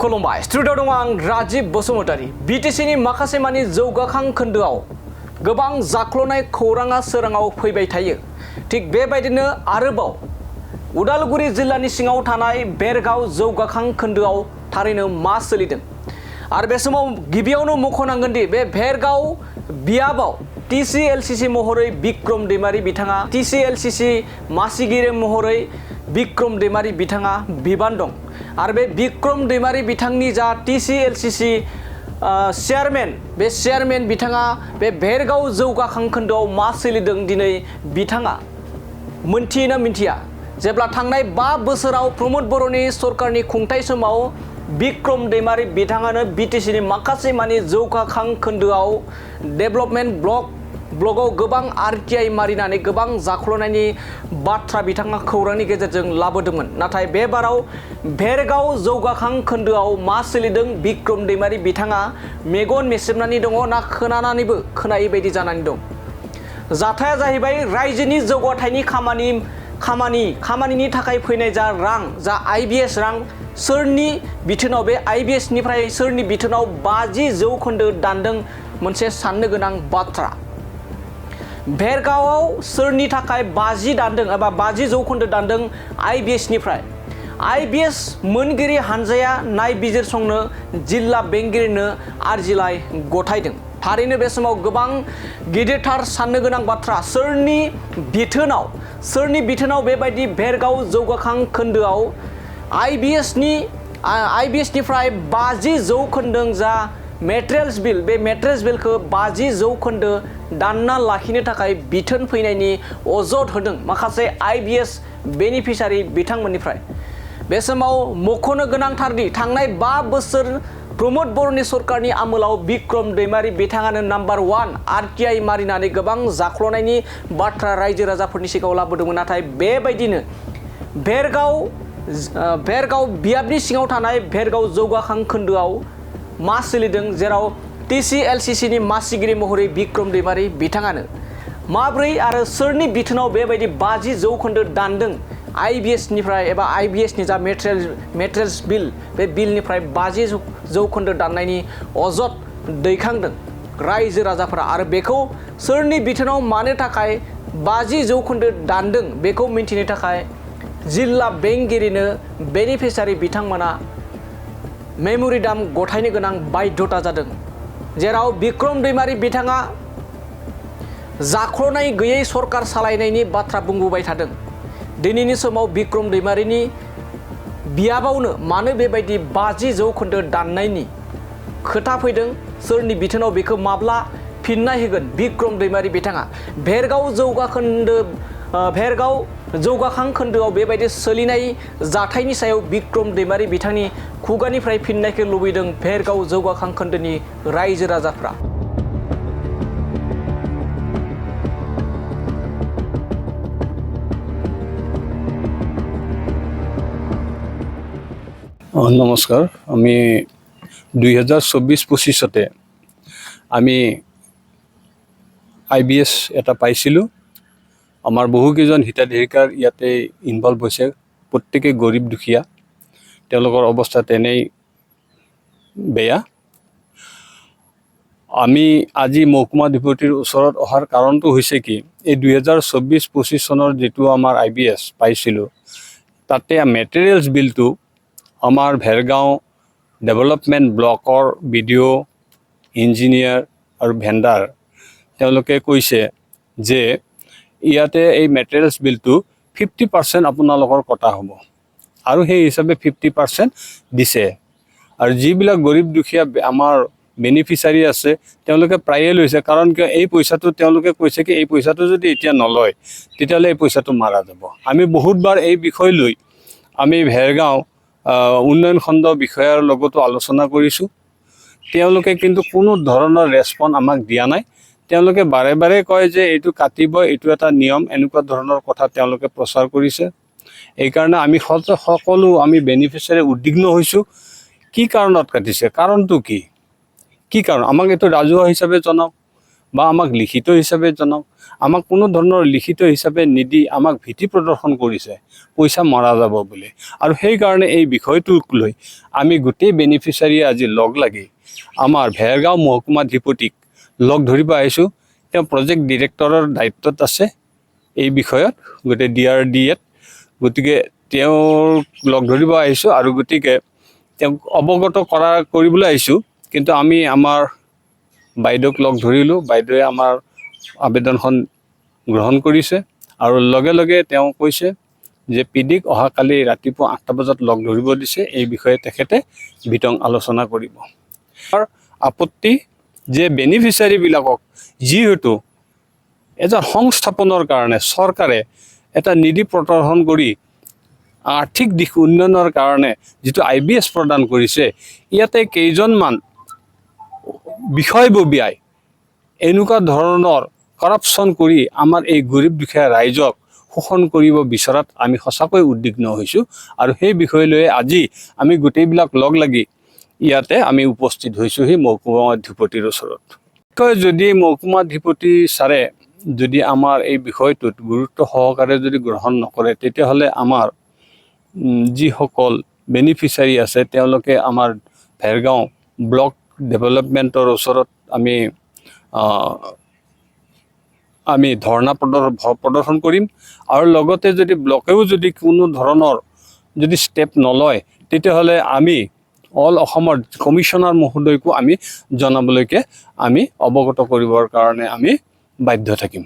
खुलुमबाय स्टुडिअ दं आं राजीब बसुमतारी बिटिसिनि माखासे मानि जौगाखां खोन्दोआव गोबां जाख्लनाय खौराङा सोराङाव फैबाय थायो। थिग बेबायदिनो आरोबाव उदालगुरि जिल्लानि सिङाव थानाय बेरगाव जौगाखां खोन्दोआव थारैनो मा सोलिदों आरो बे समाव गिबियावनो मख'नांगोन दि बे बेरगाव बियाबाव TCLCC महरै बिक्रम दैमारी बिथाङा TCLCC मासिगिरि महरै बिक्रम दैमारी बिथाङा बिबान दं आरो बे बिक्रम दैमारी बिथांनि जा TCLCC चेयारमेन बे चेयारमेन बिथाङा बे बेरगाव जौगाखां खोन्दोआव मा सोलिदों दिनै बिथाङा मोनथियोना मिन्थिया जेब्ला थांनाय 5 बोसोराव प्रमोद बर'नि सरकारनि खुंथाय समाव बिक्रम दैमारी बिथाङानो बिटिसिनि माखासे मानि जौगाखां खोन्दोआव डेभेलपमेन्ट ब्लकआव गोबां RTI मारिनानै गोबां जाख्लनायनि बाथ्रा बिथाङा खौरांनि गेजेरजों लाबोदोंमोन। नाथाय बे बाराव बेरगाव जौगाखां खोन्दोआव मा सोलिदों बिक्रम दैमारी बिथाङा मेगन मेसेबनानै दङ ना खोनानानैबो खोनायै बायदि जानानै दं। जाथाया जाहैबाय रायजोनि जौगाथायनि खामानिनि थाखाय फैनाय जा रां जा IBS रां सोरनि बिथोनाव बे IBS निफ्राय सोरनि बिथोनाव 50% दानदों मोनसे साननो गोनां बाथ्रा। बेरगावआव सोरनि थाखाय 50 दानदों एबा 50% दानदों IBS निफ्राय IBS मोनगिरि हानजाया नायबिजिरसंनो जिल्ला बेंगिरिनो आरजिलाइ गथायदों। थारैनो बे समाव गोबां गिदिरथार साननो गोनां बाथ्रा सोरनि बिथोनाव बेबायदि बेरगाव जौगाखां खोन्दोआव IBS निफ्राय 50% जा मेटेरियल्स बिल बे मेटेरियल्स बिलखौ 50% दानना लाखिनो थाखाय बिथोन फैनायनि अजद होदों माखासे IBS बेनिफिसारि बिथांमोननिफ्राय। बे समाव मख'नो गोनांथारदि थांनाय 5 बोसोर प्रमोद बर'नि सरकारनि आमोलाव बिक्रम दैमारी बिथाङानो नाम्बार 1 RTI मारिनानै गोबां जाख्लनायनि बाथ्रा रायजो राजाफोरनि सिगाङाव लाबोदोंमोन। नाथाय बेबायदिनो बेरगाव बियाबनि सिङाव थानाय बेरगाव जौगाखां खोन्दोआव मा सोलिदों जेराव TCLCC नि मासिगिरि महरै बिक्रम दैमारी बिथाङानो माब्रै आरो सोरनि बिथोनाव बेबायदि 50% दानदों IBS निफ्राय एबा IBS नि जा मेटेरियल्स बिल बे बिलनिफ्राय 50% दाननायनि अजद दैखांदों रायजो राजाफोरा आरो बेखौ सोरनि बिथोनाव मानो थाखाय 50% दानदों बेखौ मिन्थिनो थाखाय जिल्ला बेंगिरिनो बेनिफिसारि बिथांमोना मेमोरेन्डाम गथायनो गोनां बाध्यता जादों जेराव बिक्रम दैमारी बिथाङा जाख्लनाय गैयै सरकार सालायनायनि बाथ्रा बुंबोबाय थादों। दिनैनि समाव बिक्रम दैमारीनि बियाबावनो मानो बेबायदि 50% दाननायनि खोथा फैदों सोरनि बिथोनाव बेखौ माब्ला फिननाय होगोन बिक्रम दैमारी बिथाङा बेरगाव जौगाखां खोन्दोआव बेबायदि सोलिनाय जाथायनि सायाव बिक्रम दैमारी बिथांनि खुगानिफ्राय फिननायखौ लुबैदों बेरगाव जौगाखां खोन्दोनि रायजो राजाफ्रा। নমস্কাৰ আমি 2024-25 আমি IBS এটা পাইছিলোঁ। আমাৰ বহুকেইজন হিতাধিকাৰীৰ ইয়াতে ইনভলভ হৈছে প্ৰত্যেকে গৰীব দুখীয়া তেওঁলোকৰ অৱস্থা তেনেই বেয়া। আমি আজি মহকুমা ডিপুটিৰ ওচৰত অহাৰ কাৰণটো হৈছে কি এই 2024-25 চনৰ যেটো আমাৰ IBS পাইছিলোঁ তাতে মেটেৰিয়েলছ বিলটো আমাৰ ভেৰগাঁও ডেভেলপমেণ্ট ব্লকৰ BDO ইঞ্জিনিয়াৰ আৰু ভেণ্ডাৰ তেওঁলোকে কৈছে যে ইয়াতে এই মেটেৰিয়েলছ বিলটো 50% আপোনালোকৰ কটা হ'ব আৰু সেই হিচাপে 50% দিছে আৰু যিবিলাক গৰীব দুখীয়া আমাৰ বেনিফিচাৰি আছে তেওঁলোকে প্ৰায়ে লৈছে কাৰণ কি এই পইচাটো তেওঁলোকে কৈছে কি এই পইচাটো যদি এতিয়া নলয় তেতিয়ালে এই পইচাটো মাৰা যাব। আমি বহুতবাৰ এই বিষয় লৈ আমি ভেৰগাঁও উন্নয়ন খণ্ড বিষয়াৰ লগতো আলোচনা কৰিছোঁ তেওঁলোকে কিন্তু কোনো ধৰণৰ ৰেছপন্স আমাক দিয়া নাই। তেওঁলোকে বাৰে বাৰে কয় যে এইটো কাটিব এইটো এটা নিয়ম এনেকুৱা ধৰণৰ কথা তেওঁলোকে প্ৰচাৰ কৰিছে। এই কাৰণে আমি সকলো আমি বেনিফিচিয়াৰি উদ্বিগ্ন হৈছোঁ কি কাৰণত কাটিছে কাৰণটো কি কাৰণ আমাক এইটো ৰাজহুৱা হিচাপে জনাওক বা আমাক লিখিত হিচাপে জনাওক আমাক কোনো ধৰণৰ লিখিত হিচাপে নিদি আমাক ভীতি প্ৰদৰ্শন কৰিছে পইচা মৰা যাব বুলি। আৰু সেইকাৰণে এই বিষয়টোক লৈ আমি গোটেই বেনিফিচিয়াৰী আজি লগ লাগি আমাৰ ভেৰগাঁও মহকুমাধিপতিক লগ ধৰিব আহিছোঁ। তেওঁ প্ৰজেক্ট ডিৰেক্টৰৰ দায়িত্বত আছে এই বিষয়ত গোটেই DRDAত। গতিকে তেওঁক লগ ধৰিব আহিছোঁ আৰু গতিকে তেওঁক অৱগত কৰিবলৈ আহিছোঁ। কিন্তু আমি আমাৰ বাইদেউক লগ ধৰিলোঁ, বাইদেৱে আমাৰ আবেদনখন গ্ৰহণ কৰিছে আৰু লগে লগে তেওঁ কৈছে যে PDক অহাকালি ৰাতিপুৱা 8টা বজাত লগ ধৰিব দিছে। এই বিষয়ে তেখেতে বিতং আলোচনা কৰিব। আৰু আপত্তি যে বেনিফিচিয়াৰীবিলাকক যিহেতু এটা সংস্থাপনৰ কাৰণে চৰকাৰে এটা নিধি প্ৰদৰ্শন কৰি আৰ্থিক দিশ উন্নয়নৰ কাৰণে যিটো IBS প্ৰদান কৰিছে, ইয়াতে কেইজনমান বিষয়ববীয়াই এনেকুৱা ধৰণৰ কৰাপশ্যন কৰি আমাৰ এই গৰীব দুখীয়া ৰাইজক শোষণ কৰিব বিচৰাত আমি সঁচাকৈ উদ্বিগ্ন হৈছোঁ। আৰু সেই বিষয় লৈ আজি আমি গোটেইবিলাক লগ লাগি ইয়াতে আমি উপস্থিত হৈছোঁহি মহকুমাধিপতিৰ ওচৰত। যদি মহকুমাধিপতি ছাৰে যদি আমাৰ এই বিষয়টোত গুৰুত্ব সহকাৰে যদি গ্ৰহণ নকৰে, তেতিয়াহ'লে আমাৰ যিসকল বেনিফিচিয়াৰী আছে তেওঁলোকে আমাৰ ভেৰগাঁও ব্লক ডেভেলপমেণ্টৰ ওচৰত আমি ধৰ্ণা প্ৰদৰ্শন কৰিম। আৰু লগতে যদি ব্লকেও যদি কোনো ধৰণৰ যদি ষ্টেপ নলয়, তেতিয়াহ'লে আমি অল অসমৰ কমিশ্যনাৰ মহোদয়কো আমি জনাবলৈকে আমি অৱগত কৰিবৰ কাৰণে আমি বাধ্য থাকিম।